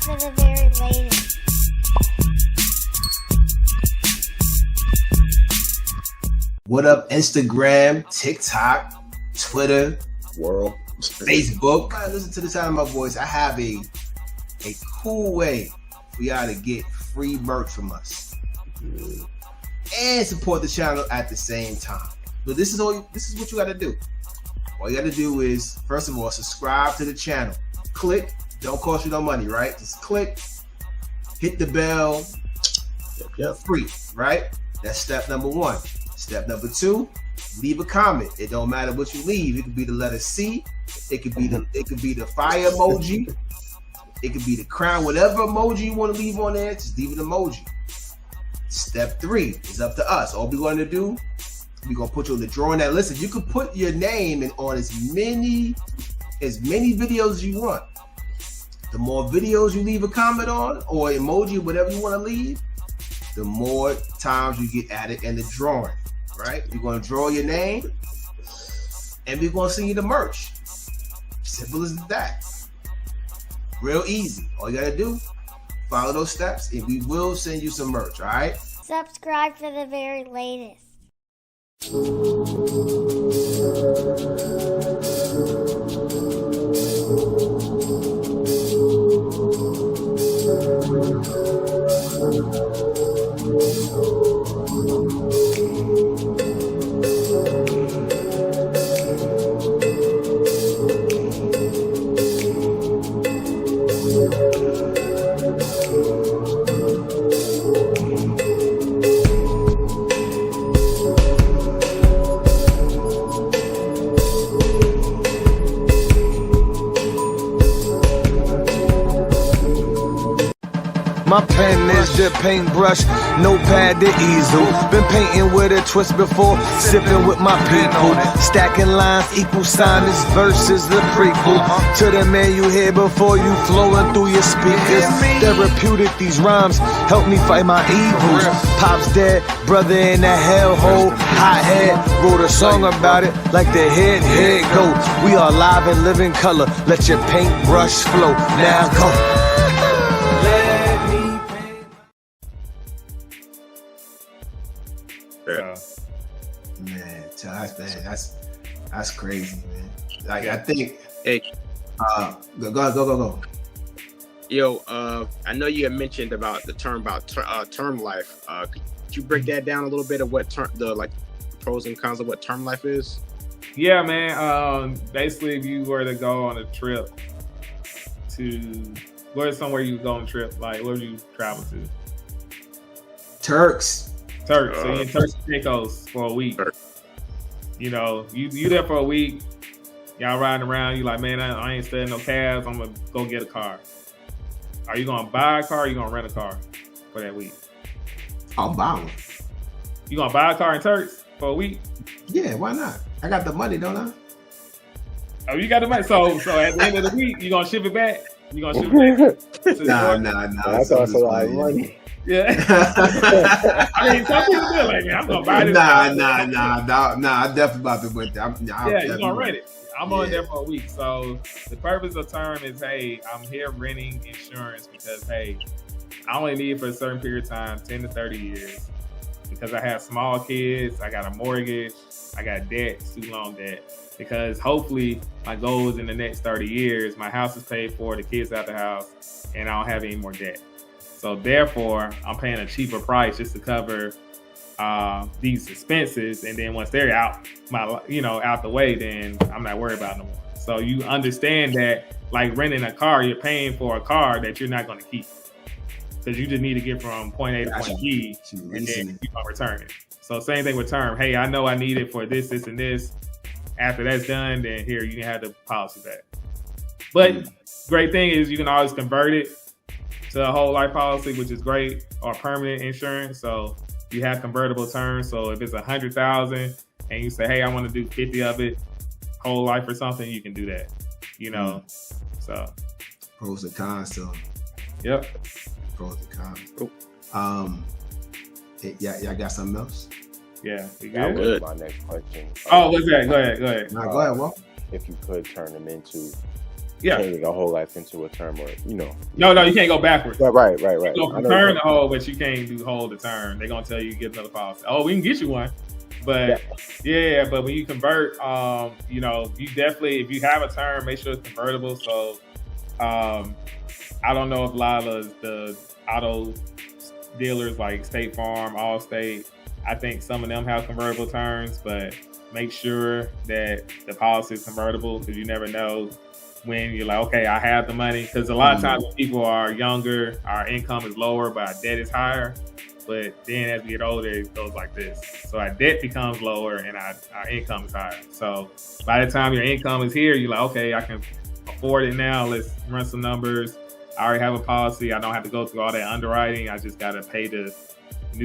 for the very latest. What up, Instagram, TikTok, Twitter, world, Facebook? Listen to the sound of my voice. I have a cool way for y'all to get free merch from us and support the channel at the same time. But this is what you got to do. All you got to do is, first of all, subscribe to the channel. Click. Don't cost you no money, right? Just click. Hit the bell. Yep. Free, right? That's step number one. Step number two, leave a comment. It don't matter what you leave. It could be the letter C. It could be the fire emoji. It could be the crown. Whatever emoji you want to leave on there, just leave an emoji. Step three is up to us. All we're going to do, we're going to put you on the drawing. Now, listen, you can put your name on as many videos as you want. The more videos you leave a comment on or emoji, whatever you want to leave, the more times you get added in the drawing. Right? We're going to draw your name and we're going to send you the merch. Simple as that. Real easy. All you got to do, follow those steps and we will send you some merch. All right? Subscribe for the very latest. My pen is the paintbrush, notepad the easel. Been painting with a twist before, sipping with my people. Stacking lines, equal sign, this verse is the prequel to the man you hear before you flowing through your speakers. Therapeutic, these rhymes help me fight my evils. Pop's dead, brother in the hellhole, hot head. Wrote a song about it, like the head go. We are live and living color, let your paintbrush flow. Now go. Man, that's crazy, man. Like I think, hey, go. Yo, I know you had mentioned about the term term life. Could you break that down a little bit of what the pros and cons of what term life is? Yeah, man. Basically, if you were to go on a trip to where's somewhere you go on a trip, like where you travel to? Turks. So you're in Turks and Caicos for a week. You know, you there for a week. Y'all riding around. You like, man, I ain't studying no cabs. I'm gonna go get a car. Are you gonna buy a car? Or are you gonna rent a car for that week? I'll buy one. You gonna buy a car in Turks for a week? Yeah, why not? I got the money, don't I? Oh, you got the money. So at the end of the week, you gonna ship it back? You gonna ship it back? Nah. That's also like money. Yeah. I mean, some people do it like, man, I'm gonna buy this. Nah. I definitely about to win. Yeah, you're gonna rent it. I'm on there for a week. So the purpose of term is, hey, I'm here renting insurance because, hey, I only need it for a certain period of time, 10 to 30 years. Because I have small kids, I got a mortgage, I got debt, student loan debt. Because hopefully my goal is in the next 30 years, my house is paid for, the kids out the house, and I don't have any more debt. So therefore, I'm paying a cheaper price just to cover these expenses, and then once they're out the way, then I'm not worried about it no more. So you understand that, like renting a car, you're paying for a car that you're not going to keep because you just need to get from point A to point B, and then you're going to return it. So same thing with term. Hey, I know I need it for this, and this. After that's done, then here you can have the policy back. But great thing is you can always convert it to a whole life policy, which is great, or permanent insurance. So you have convertible terms. So if it's $100,000 and you say, hey, I want to do 50 of it, whole life or something, you can do that. You know, so pros and cons. So yep, pros and cons. Cool. Y'all got something else? Yeah, That was my next question. Oh, what's that? Go ahead. Go ahead, Walt. If you could turn them into Yeah. changing a whole life into a term, or No, you can't go backwards. Yeah, right. You can go from term to whole, but you can't do whole to term. They're gonna tell you get another policy. Oh, we can get you one, but but when you convert, you definitely, if you have a term, make sure it's convertible. So, I don't know if a lot of the auto dealers like State Farm, Allstate, I think some of them have convertible terms, but make sure that the policy is convertible, because you never know when you're like, okay, I have the money. Because a lot of times when people are younger, our income is lower, but our debt is higher. But then as we get older, it goes like this. So our debt becomes lower and our income is higher. So by the time your income is here, you're like, okay, I can afford it now. Let's run some numbers. I already have a policy. I don't have to go through all that underwriting. I just got to pay the I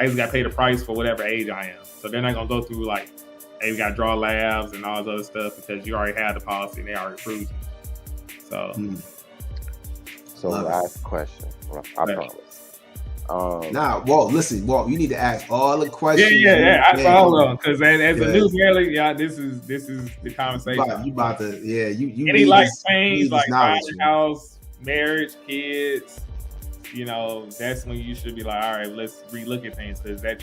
just got to pay the price for whatever age I am. So they're not going to go through like, hey, we got to draw labs and all this other stuff, because you already have the policy and they already approved you. So, So last question. I promise. Listen, Walt, you need to ask all the questions. Ask all of them, because as a new Barely, this is the conversation. You about to, you any life change, like buying a house, marriage, kids, that's when you should be like, all right, let's relook at things, because that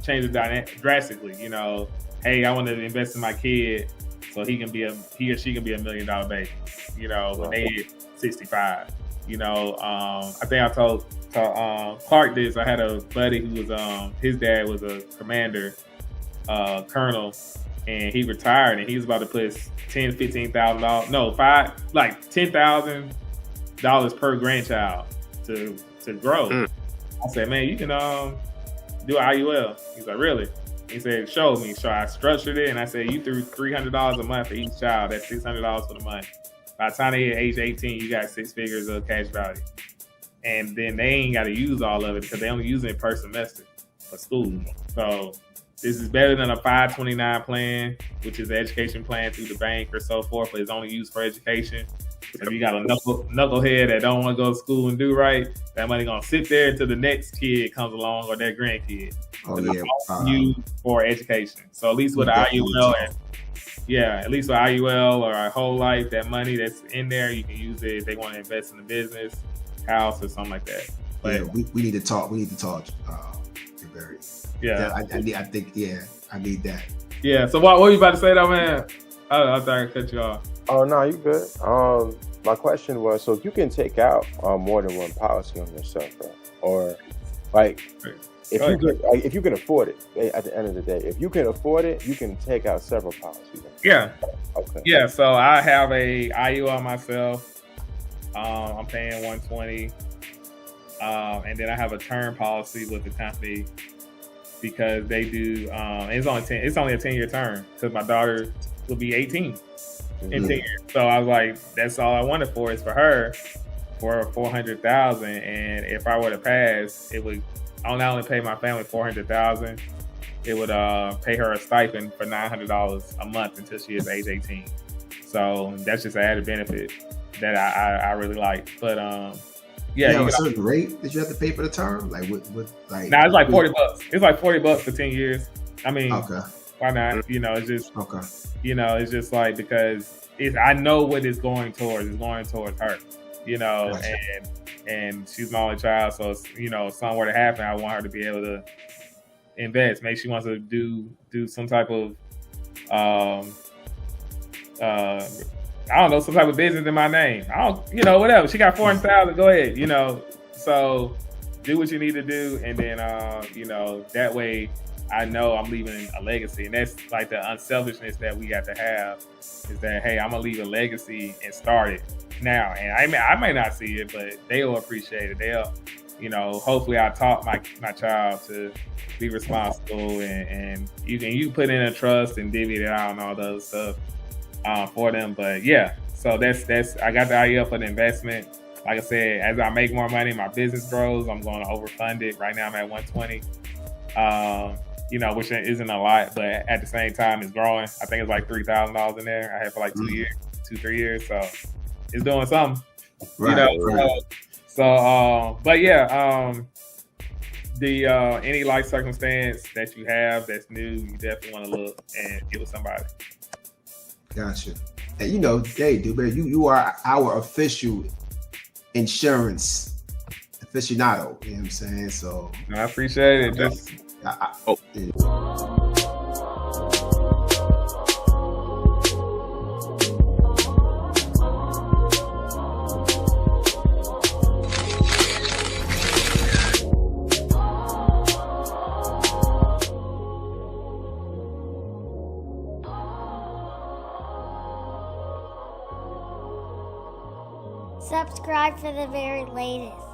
changes dynamic drastically. Hey, I want to invest in my kid so he or she can be $1 million baby. When they hit 65. I think I told Clark this. I had a buddy who was his dad was a commander, colonel, and he retired, and he was about to put $10,000-$15,000, $10,000 per grandchild to grow. I said, man, you can do IUL. He's like, really? He said, show me. So I structured it, and I said, you threw $300 a month for each child. That's $600 for the month. By the time they hit age 18, you got 6 figures of cash value. And then they ain't got to use all of it, because they only use it per semester for school. So this is better than a 529 plan, which is an education plan through the bank or so forth, but it's only used for education. So if you got a knucklehead that don't want to go to school and do right, that money going to sit there until the next kid comes along, or their grandkid. Used for education. So at least with IUL at least with IUL or our whole life, that money that's in there, you can use it if they want to invest in a business, house, or something like that. But we need to talk. Barry. I think I need that. Yeah. So what were you about to say though, man? I thought I cut you off. Oh no, you good. My question was, so if you can take out more than one policy on yourself, right? Or like if you can afford it at the end of the day, if you can afford it, you can take out several policies. Yeah. Okay. Yeah. So I have a IUL myself. I'm paying $120, and then I have a term policy with the company, because they do. It's only a 10-year term, because my daughter will be 18 in 10 years. So I was like, that's all I wanted for is for her for $400,000, and if I were to pass, it would not only pay my family $400,000, it would pay her a stipend for $900 a month until she is age 18. So that's just an added benefit that I really like. But you have a certain rate that you have to pay for the term, like like. Nah, it's like $40. It's like $40 for 10 years. I mean, why not? It's just it's just like, because I know what it's going towards. It's going towards her. And she's my only child, so if something were to happen, I want her to be able to invest. Maybe she wants to do some type of I don't know, some type of business in my name. Whatever. She got $400,000. Go ahead. So do what you need to do, and then that way I know I'm leaving a legacy, and that's like the unselfishness that we got to have. Is that, hey, I'm gonna leave a legacy and start it now, and I may not see it, but they'll appreciate it. They'll, hopefully I taught my child to be responsible, and you put in a trust and divvy it out and all the other stuff for them. But yeah, so that's I got the idea for the investment. Like I said, as I make more money, my business grows, I'm going to overfund it. Right now I'm at 120, which isn't a lot, but at the same time it's growing. I think it's like $3,000 in there. I had for like 2 years, 2-3 years. So it's doing something, right. But yeah, any life circumstance that you have that's new, you definitely want to look and get with somebody. Gotcha. And you know, hey, Dewberry, you are our official insurance aficionado. You know what I'm saying? So I appreciate it. Just Subscribe for the very latest.